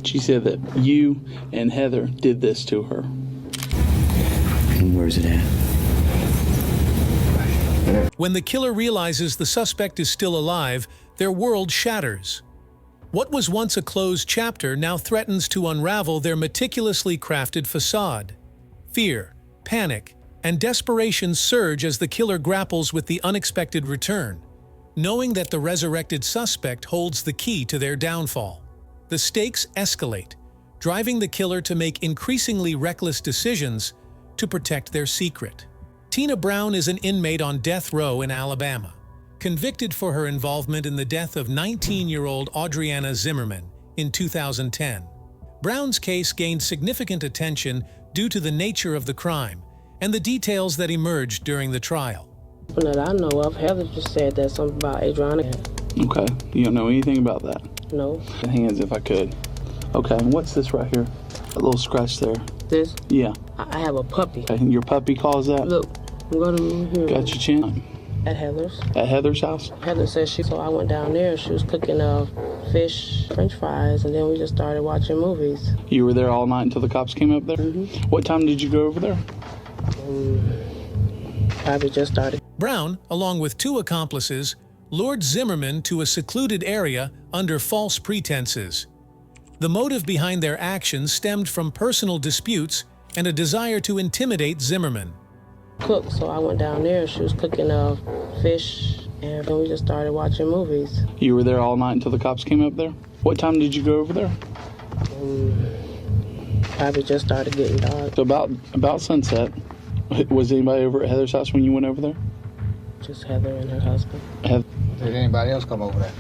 She said that you and Heather did this to her. And where's it at? When the killer realizes the suspect is still alive, their world shatters. What was once a closed chapter now threatens to unravel their meticulously crafted facade. Fear, panic, and desperation surge as the killer grapples with the unexpected return, knowing that the resurrected suspect holds the key to their downfall. The stakes escalate, driving the killer to make increasingly reckless decisions to protect their secret. Tina Brown is an inmate on death row in Alabama, convicted for her involvement in the death of 19-year-old Audriana Zimmerman in 2010. Brown's case gained significant attention due to the nature of the crime and the details that emerged during the trial. That I know of, Heather just said that something about Adriana. Okay, you don't know anything about that? No. Hands if I could. Okay, and what's this right here? A little scratch there. This? Yeah. I have a puppy. Okay, your puppy caused that? Look, I'm going to here. Got your chin? At Heather's. At Heather's house? Heather said so I went down there. She was cooking fish, french fries, and then we just started watching movies. You were there all night until the cops came up there? Mm-hmm. What time did you go over there? Probably just started. Brown, along with two accomplices, lured Zimmerman to a secluded area under false pretenses. The motive behind their actions stemmed from personal disputes and a desire to intimidate Zimmerman. Cook, so I went down there. She was cooking fish, and then we just started watching movies. You were there all night until the cops came up there? What time did you go over there? Probably just started getting dark. So about sunset. Was anybody over at Heather's house when you went over there? Just Heather and her husband. Did anybody else come over there?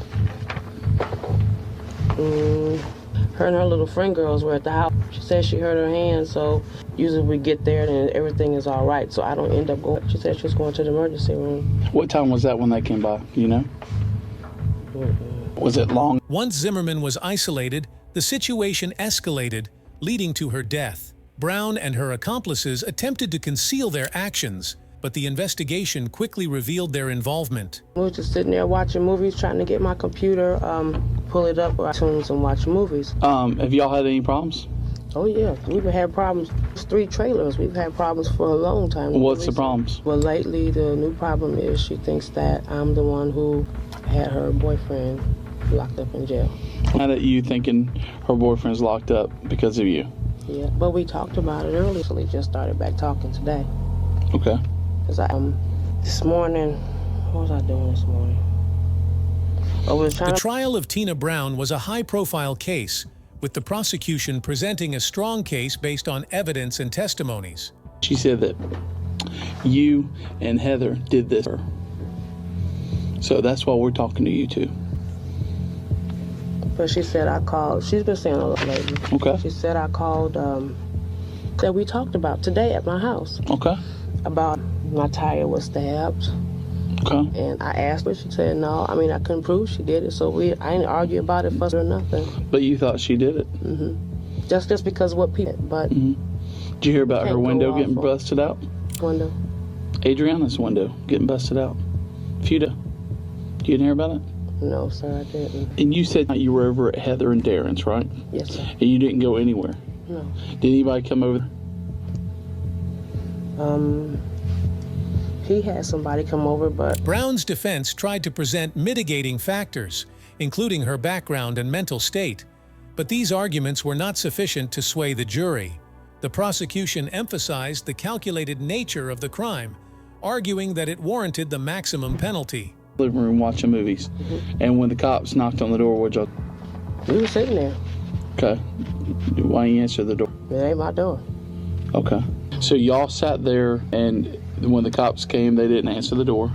Her and her little friend girls were at the house. She said she hurt her hand, so usually we get there and everything is all right, so I don't end up going. She said she was going to the emergency room. What time was that when they came by, you know? Was it long? Once Zimmerman was isolated, the situation escalated, leading to her death. Brown and her accomplices attempted to conceal their actions, but the investigation quickly revealed their involvement. We were just sitting there watching movies, trying to get my computer, pull it up, or iTunes and watch movies. Have y'all had any problems? Oh yeah, we've had problems. It's 3 trailers. We've had problems for a long time. What's the problems? Well, lately the new problem is she thinks that I'm the one who had her boyfriend locked up in jail. Now that you thinking her boyfriend's locked up because of you? Yeah, but we talked about it earlier. So we just started back talking today. Okay. Because this morning, what was I doing this morning? The trial of Tina Brown was a high-profile case, with the prosecution presenting a strong case based on evidence and testimonies. She said that you and Heather did this to her. So that's why we're talking to you two. But she said I called. She's been saying a lot lately. Okay. She said I called, that we talked about today at my house. Okay. About my tire was stabbed. Okay. And I asked her, she said no. I mean, I couldn't prove she did it, so I didn't argue about it, fuss or nothing. But you thought she did it? Mm-hmm. Just because of what people, but... Mm-hmm. Did you hear about her window getting busted out? Window? Adriana's window getting busted out. Fuda. You didn't hear about it? No, sir, I didn't. And you said you were over at Heather and Darren's, right? Yes, sir. And you didn't go anywhere? No. Did anybody come over? He had somebody come over, but... Brown's defense tried to present mitigating factors, including her background and mental state. But these arguments were not sufficient to sway the jury. The prosecution emphasized the calculated nature of the crime, arguing that it warranted the maximum penalty. Living room watching movies. Mm-hmm. And when the cops knocked on the door, what'd y'all... We were sitting there. Okay. Why didn't you answer the door? It ain't my door. Okay. So y'all sat there, and when the cops came, they didn't answer the door.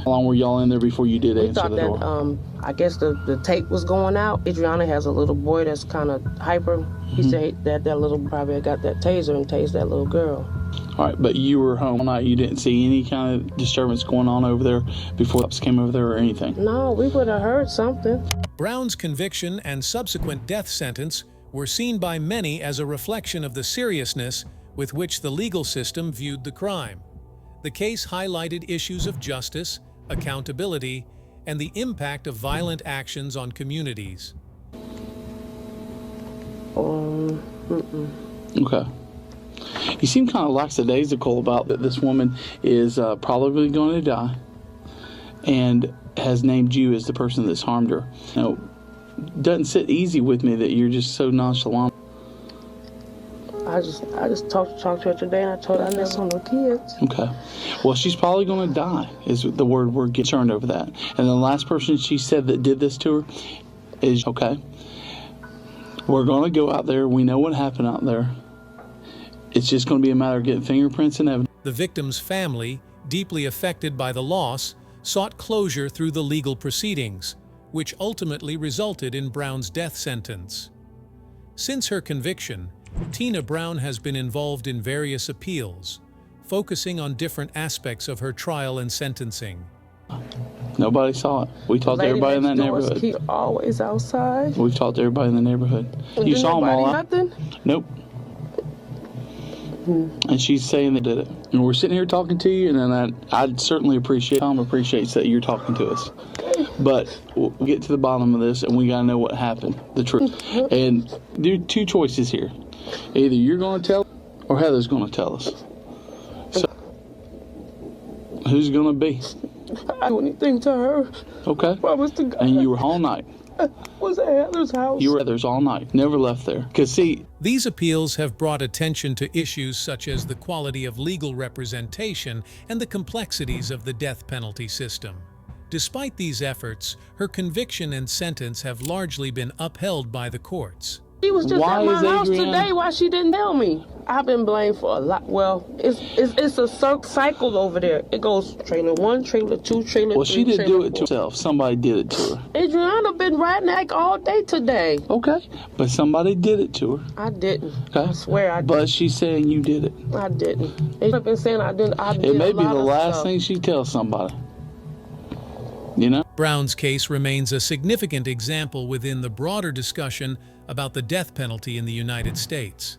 How long were y'all in there before you did answer the door? We thought that, I guess the tape was going out. Adriana has a little boy that's kind of hyper. He said that little probably got that taser and tased that little girl. All right, but you were home all night. You didn't see any kind of disturbance going on over there before the cops came over there or anything? No, we would have heard something. Brown's conviction and subsequent death sentence were seen by many as a reflection of the seriousness with which the legal system viewed the crime. The case highlighted issues of justice, accountability, and the impact of violent actions on communities. Okay. You seem kind of lackadaisical about that this woman is probably going to die and has named you as the person that's harmed her. Doesn't sit easy with me that you're just so nonchalant. I just talked to her today, and I told her I never saw no kids. Okay. Well, she's probably going to die is the word we're concerned over that. And the last person she said that did this to her is, okay, we're going to go out there. We know what happened out there. It's just going to be a matter of getting fingerprints and evidence. The victim's family, deeply affected by the loss, sought closure through the legal proceedings, which ultimately resulted in Brown's death sentence. Since her conviction, Tina Brown has been involved in various appeals, focusing on different aspects of her trial and sentencing. Nobody saw it. We talked to everybody in that neighborhood. Keep always outside. We've talked to everybody in the neighborhood. You saw them all out? Nothing? Nope. And she's saying they did it. And we're sitting here talking to you, and then I'd certainly appreciate, Tom appreciates that you're talking to us. But we'll get to the bottom of this, and we got to know what happened, the truth. And there are two choices here. Either you're going to tell or Heather's going to tell us. So, who's going to be? I do anything to her. Okay. Promise to God. And you were all night. Was at Heather's house. You were at Heather's all night. Never left there. Because, see, these appeals have brought attention to issues such as the quality of legal representation and the complexities of the death penalty system. Despite these efforts, her conviction and sentence have largely been upheld by the courts. She was just Why at my is house Adrienne- today. Why she didn't tell me? I've been blamed for a lot. Well, it's a cycle over there. It goes trailer 1, trailer 2, trailer 3. well, she didn't do it to 4. herself. Somebody did it to her. Adriana been riding like all day today. Okay. But somebody did it to her. I didn't. Okay. I swear I didn't. But she's saying you did it. I didn't. They've been saying I didn't. I did It may a be lot the of last stuff. thing she tells somebody. You know? Brown's case remains a significant example within the broader discussion about the death penalty in the United States.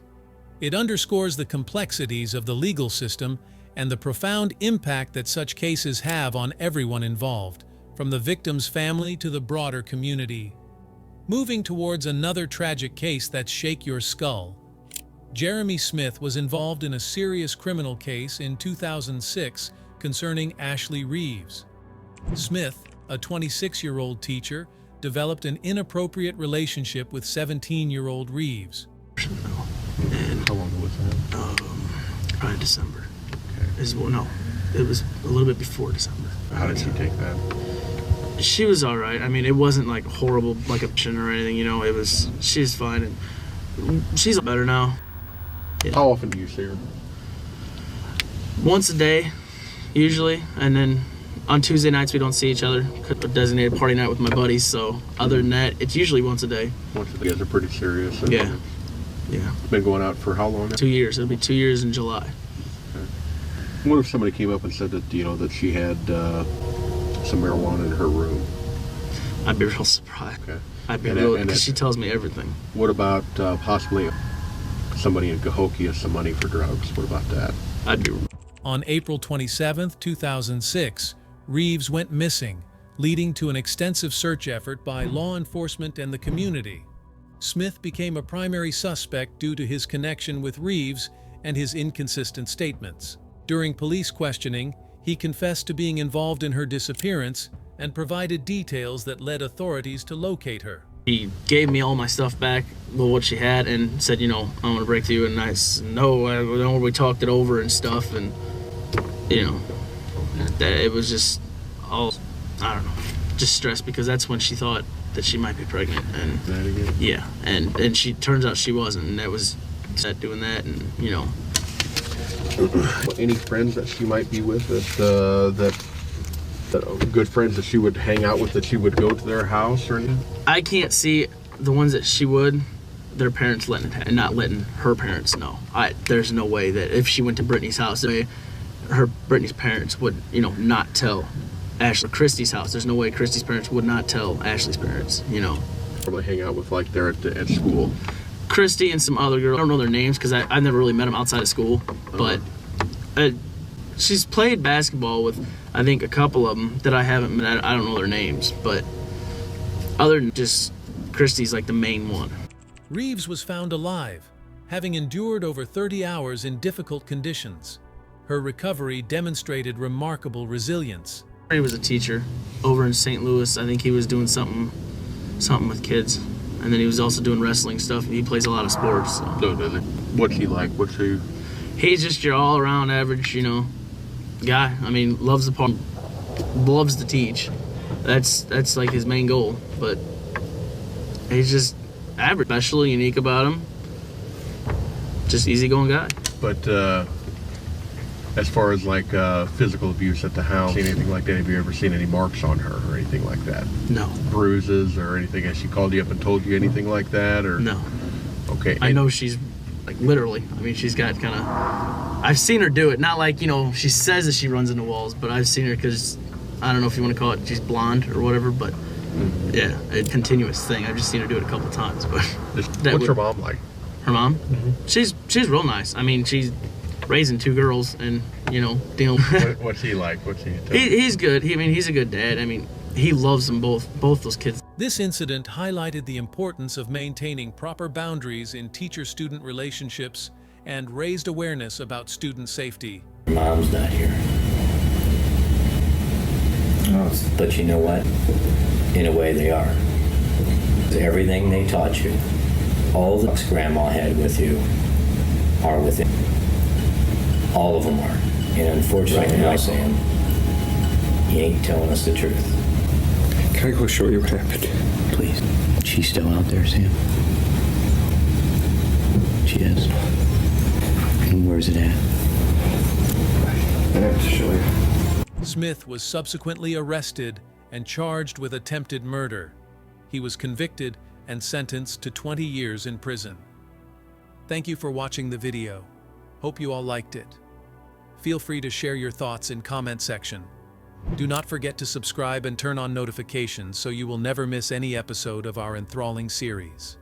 It underscores the complexities of the legal system and the profound impact that such cases have on everyone involved, from the victim's family to the broader community. Moving towards another tragic case that shake your skull. Jeremy Smith was involved in a serious criminal case in 2006 concerning Ashley Reeves. Smith, a 26-year-old teacher, developed an inappropriate relationship with 17-year-old Reeves. And How long was that? probably December. Okay. It was a little bit before December. How did she take that? She was all right. I mean, it wasn't like horrible, like a chin or anything. She's fine, and she's better now. How often do you see her? Once a day, usually, and then on Tuesday nights we don't see each other. Got a designated party night with my buddies. So other than that, it's usually once a day. Once the guys are pretty serious. And Yeah. Been going out for how long now? 2 years. It'll be 2 years in July. What if somebody came up and said that that she had some marijuana in her room? I'd be real surprised. Okay. I'd be And real that- and because that- she tells me everything. What about possibly somebody in Cahokia has some money for drugs? What about that? I'd be. On April 27, 2006, Reeves went missing, leading to an extensive search effort by law enforcement and the community. Smith became a primary suspect due to his connection with Reeves and his inconsistent statements. During police questioning, he confessed to being involved in her disappearance and provided details that led authorities to locate her. He gave me all my stuff back, what she had, and said, I'm going to break through. And I said, no, we talked it over and stuff. And, that it was just all, I don't know, just stressed because that's when she thought that she might be pregnant. And That again? yeah, and she turns out she wasn't. And that was set doing that. And, Any friends that she might be with that good friends that she would hang out with, that she would go to their house or anything? I can't see the ones that she would, their parents letting it, and not letting her parents know. There's no way that if she went to Brittany's house, Brittany's parents would, not tell Ashley. Christy's house, there's no way Christy's parents would not tell Ashley's parents, Probably hang out with like there at school. Christy and some other girls. I don't know their names because I never really met them outside of school, but she's played basketball with, I think, a couple of them that I haven't met. I don't know their names, but other than just Christy's like the main one. Reeves was found alive, having endured over 30 hours in difficult conditions. Her recovery demonstrated remarkable resilience. He was a teacher over in St. Louis. I think he was doing something with kids. And then he was also doing wrestling stuff. He plays a lot of sports. So. No, does it? What's he like? What's he? He's just your all-around average, guy. I mean, loves the part, loves to teach. That's like his main goal. But he's just average, special, unique about him. Just easygoing guy. But as far as like physical abuse at the house, seen anything like that? Have you ever seen any marks on her or anything like that? No. Bruises or anything? Has she called you up and told you anything like that? Or No. Okay. I know she's like literally. I mean, she's got kind of. I've seen her do it. Not like she says that she runs into walls, but I've seen her because I don't know if you want to call it she's blonde or whatever, but yeah, a continuous thing. I've just seen her do it a couple times. But What's her mom like? Her mom? Mm-hmm. She's real nice. I mean, she's raising 2 girls and dealing. What's he like? He's good. He's a good dad. I mean, he loves them both those kids. This incident highlighted the importance of maintaining proper boundaries in teacher-student relationships and raised awareness about student safety. Mom's not here. But you know what? In a way, they are. Everything they taught you, all the books Grandma had with you, are with him. All of them are. And unfortunately, now, Sam, he ain't telling us the truth. Can I go show you what happened? Please. She's still out there, Sam? She is. And where's it at? I have to show you. Smith was subsequently arrested and charged with attempted murder. He was convicted and sentenced to 20 years in prison. Thank you for watching the video. Hope you all liked it. Feel free to share your thoughts in comment section. Do not forget to subscribe and turn on notifications so you will never miss any episode of our enthralling series.